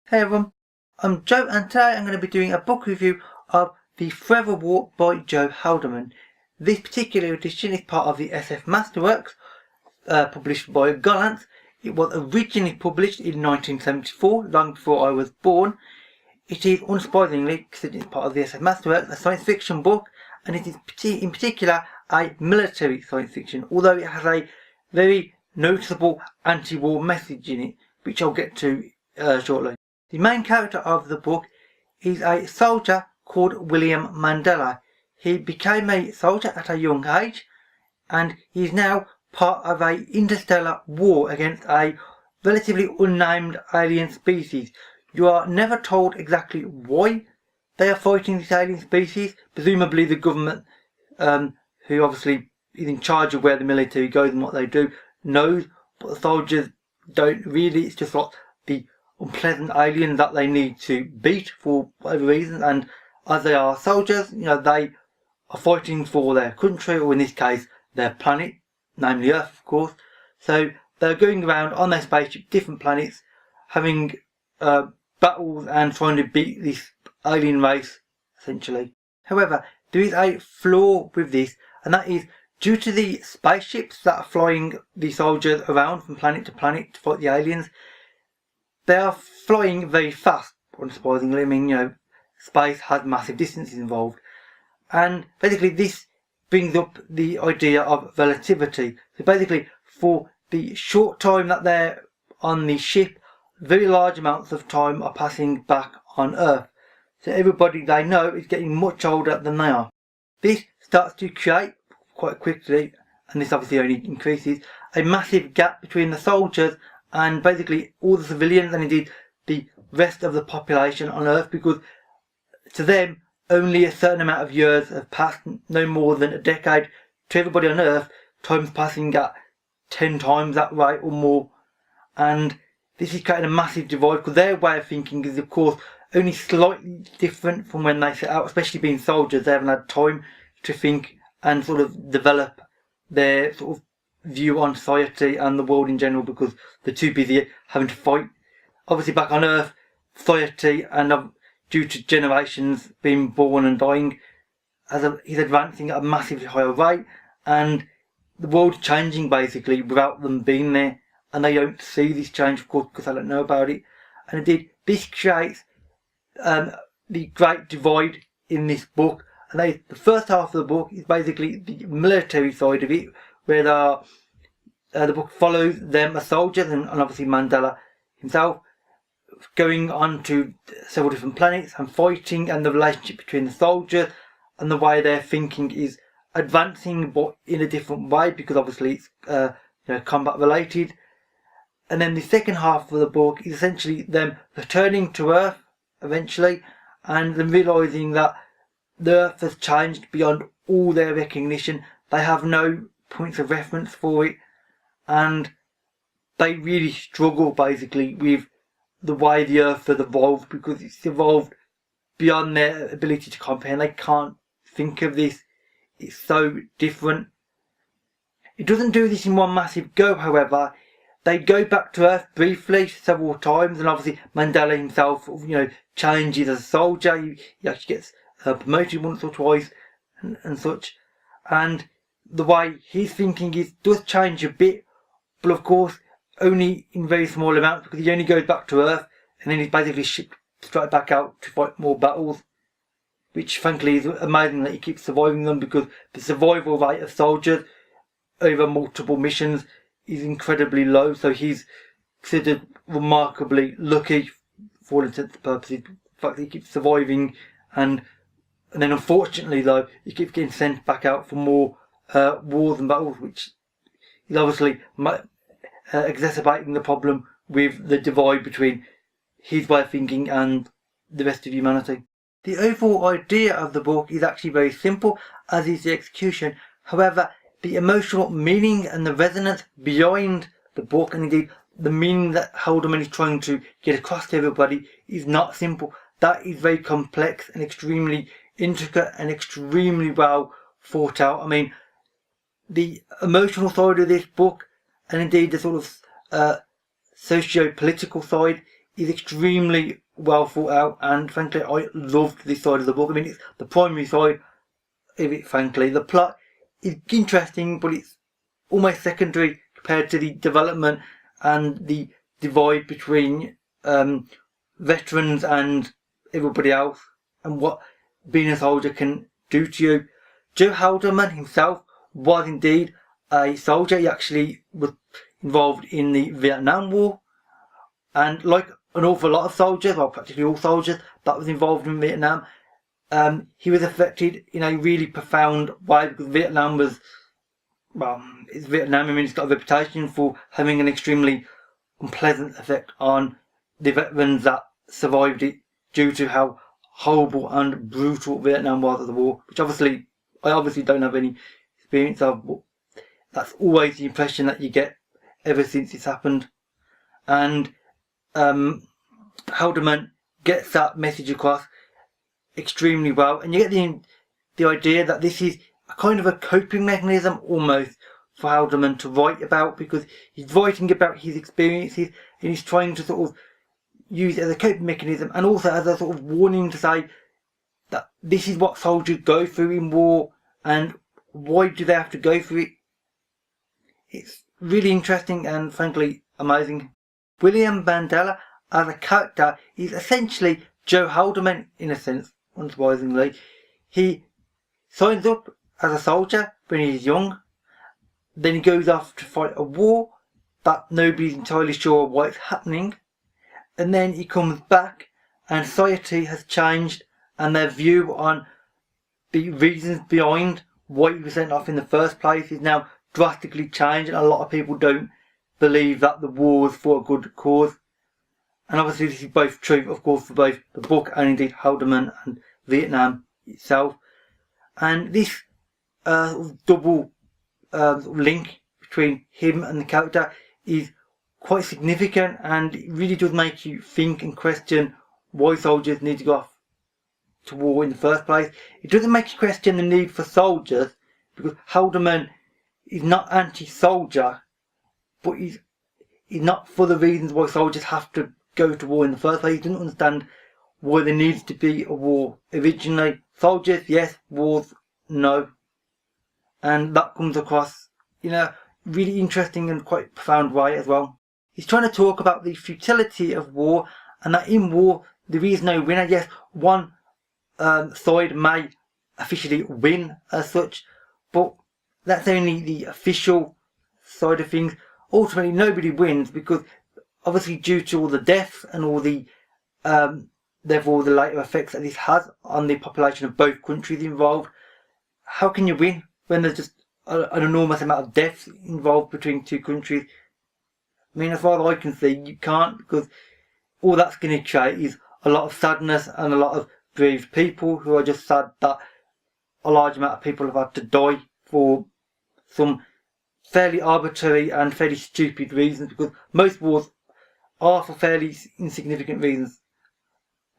Hey everyone, I'm Joe and today I'm going to be doing a book review of The Forever War by Joe Haldeman. This particular edition is part of the SF Masterworks, published by Gollancz. It was originally published in 1974, long before I was born. It is, unsurprisingly, because it is part of the SF Masterworks, a science fiction book, and it is in particular a military science fiction, although it has a very noticeable anti-war message in it, which I'll get to shortly. The main character of the book is a soldier called William Mandela. He became a soldier at a young age, and he is now part of an interstellar war against a relatively unnamed alien species. You are never told exactly why they are fighting this alien species. Presumably the government, who obviously is in charge of where the military goes and what they do, knows, but the soldiers don't really. It's just like the unpleasant alien that they need to beat for whatever reason, and as they are soldiers, they are fighting for their country, or in this case their planet, namely Earth, of course. So they're going around on their spaceship, different planets, having battles and trying to beat this alien race, essentially. However, there is a flaw with this, and that is due to the spaceships that are flying the soldiers around from planet to planet to fight the aliens. They are flying very fast, unsurprisingly. I mean, space has massive distances involved. And basically this brings up the idea of relativity. So basically, for the short time that they're on the ship, very large amounts of time are passing back on Earth. So everybody they know is getting much older than they are. This starts to create, quite quickly, and this obviously only increases, a massive gap between the soldiers and basically all the civilians, and indeed the rest of the population on Earth, because to them only a certain amount of years have passed, no more than a decade. To everybody on Earth, time's passing at 10 times that rate or more, and this is creating a massive divide, because their way of thinking is of course only slightly different from when they set out, especially being soldiers. They haven't had time to think and sort of develop their sort of view on society and the world in general, because they're too busy having to fight. Obviously back on Earth, society, and due to generations being born and dying, is advancing at a massively higher rate, and the world's changing basically without them being there, and they don't see this change, of course, because they don't know about it. And indeed this creates the great divide in this book. And the first half of the book is basically the military side of it, where the book follows them as soldiers, and obviously Mandela himself, going on to several different planets and fighting, and the relationship between the soldiers and the way they're thinking is advancing, but in a different way, because obviously it's combat related. And then the second half of the book is essentially them returning to Earth eventually, and them realising that the Earth has changed beyond all their recognition. They have no points of reference for it, and they really struggle basically with the way the Earth has evolved, because it's evolved beyond their ability to comprehend. They can't think of this. It's so different. It doesn't do this in one massive go, however. They go back to Earth briefly several times, and obviously Mandela himself, changes as a soldier. He actually gets promoted once or twice and such, and the way he's thinking does change a bit, but of course only in very small amounts, because he only goes back to Earth and then he's basically shipped straight back out to fight more battles, which frankly is amazing that he keeps surviving them, because the survival rate of soldiers over multiple missions is incredibly low. So he's considered remarkably lucky for all intents and purposes. The fact that he keeps surviving, and then unfortunately though he keeps getting sent back out for more wars and battles, which is obviously exacerbating the problem with the divide between his way of thinking and the rest of humanity. The overall idea of the book is actually very simple, as is the execution. However, the emotional meaning and the resonance behind the book, and indeed the meaning that Haldeman is trying to get across to everybody, is not simple. That is very complex and extremely intricate and extremely well thought out. I mean, the emotional side of this book, and indeed the sort of socio-political side, is extremely well thought out, and frankly I loved this side of the book. I mean, it's the primary side of it, frankly. The plot is interesting, but it's almost secondary compared to the development and the divide between veterans and everybody else, and what being a soldier can do to you. Joe Haldeman himself was indeed a soldier. He actually was involved in the Vietnam War, and like an awful lot of soldiers, well, practically all soldiers that was involved in Vietnam, he was affected in a really profound way, because Vietnam was, well, it's Vietnam. I mean, it's got a reputation for having an extremely unpleasant effect on the veterans that survived it, due to how horrible and brutal Vietnam was at the war, which I obviously don't have any experience of, but that's always the impression that you get ever since it's happened. And Haldeman gets that message across extremely well, and you get the idea that this is a kind of a coping mechanism almost for Haldeman to write about, because he's writing about his experiences and he's trying to sort of use it as a coping mechanism, and also as a sort of warning to say that this is what soldiers go through in war, and why do they have to go through it. It's really interesting and frankly amazing. William Mandela as a character is essentially Joe Haldeman in a sense, unsurprisingly. He signs up as a soldier when he's young, then he goes off to fight a war that nobody's entirely sure why it's happening, and then he comes back and society has changed, and their view on the reasons behind why he was sent off in the first place is now drastically changed, and a lot of people don't believe that the war was for a good cause. And obviously this is both true, of course, for both the book and indeed Haldeman and Vietnam itself. And this double link between him and the character is quite significant, and it really does make you think and question why soldiers need to go off to war in the first place. It doesn't make you question the need for soldiers, because Haldeman is not anti-soldier, but he's not for the reasons why soldiers have to go to war in the first place. He doesn't understand why there needs to be a war originally. Soldiers, yes. Wars, no. And that comes across in a really interesting and quite profound way as well. He's trying to talk about the futility of war, and that in war there is no winner. Yes, one side may officially win as such, but that's only the official side of things. Ultimately nobody wins, because obviously due to all the deaths and all the therefore the later effects that this has on the population of both countries involved, how can you win when there's just an enormous amount of deaths involved between two countries? I mean, as far as I can see, you can't, because all that's going to create is a lot of sadness and a lot of grieved people who are just sad that a large amount of people have had to die for some fairly arbitrary and fairly stupid reasons, because most wars are for fairly insignificant reasons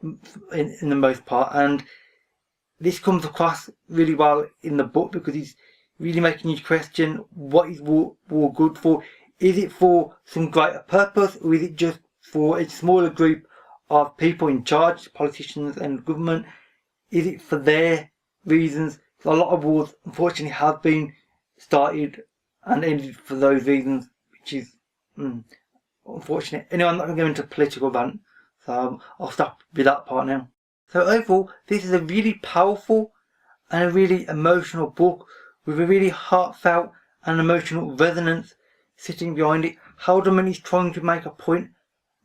in the most part. And this comes across really well in the book, because he's really making you question, what is war good for? Is it for some greater purpose, or is it just for a smaller group of people in charge, politicians and government? Is it for their reasons? A lot of wars unfortunately have been started and ended for those reasons, which is unfortunate. Anyway, I'm not going to go into political rant, so I'll stop with that part now. So overall, this is a really powerful and a really emotional book, with a really heartfelt and emotional resonance sitting behind it. Haldeman is trying to make a point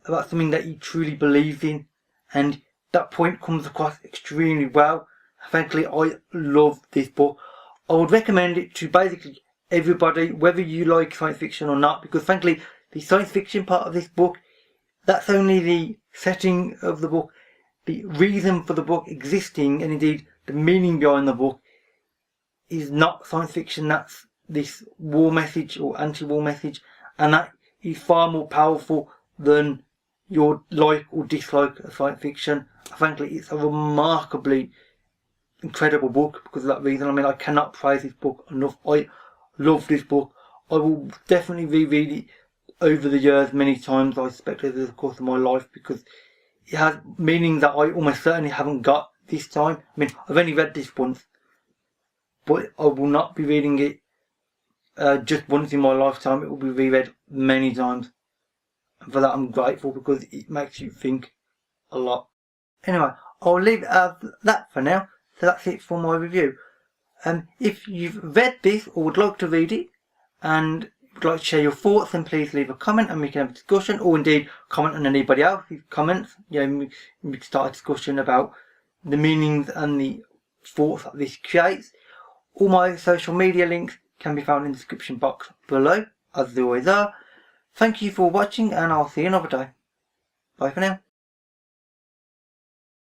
about something that he truly believes in, and that point comes across extremely well. Frankly, I love this book. I would recommend it to basically everybody, whether you like science fiction or not, because frankly, the science fiction part of this book, that's only the setting of the book. The reason for the book existing, and indeed the meaning behind the book, is not science fiction. That's this war message or anti-war message, and that is far more powerful than your like or dislike of science fiction. Frankly, it's a remarkably incredible book because of that reason. I mean, I cannot praise this book enough. I love this book. I will definitely reread it over the years many times, I suspect, over the course of my life, because it has meaning that I almost certainly haven't got this time. I mean, I've only read this once, but I will not be reading it just once in my lifetime. It will be reread many times. And for that I'm grateful, because it makes you think a lot. Anyway, I'll leave it at that for now. So that's it for my review. If you've read this or would like to read it and would like to share your thoughts, then please leave a comment and we can have a discussion, or indeed comment on anybody else's comments. You know, we can start a discussion about the meanings and the thoughts that this creates. All my social media links can be found in the description box below, as they always are. Thank you for watching, and I'll see you another day. Bye for now.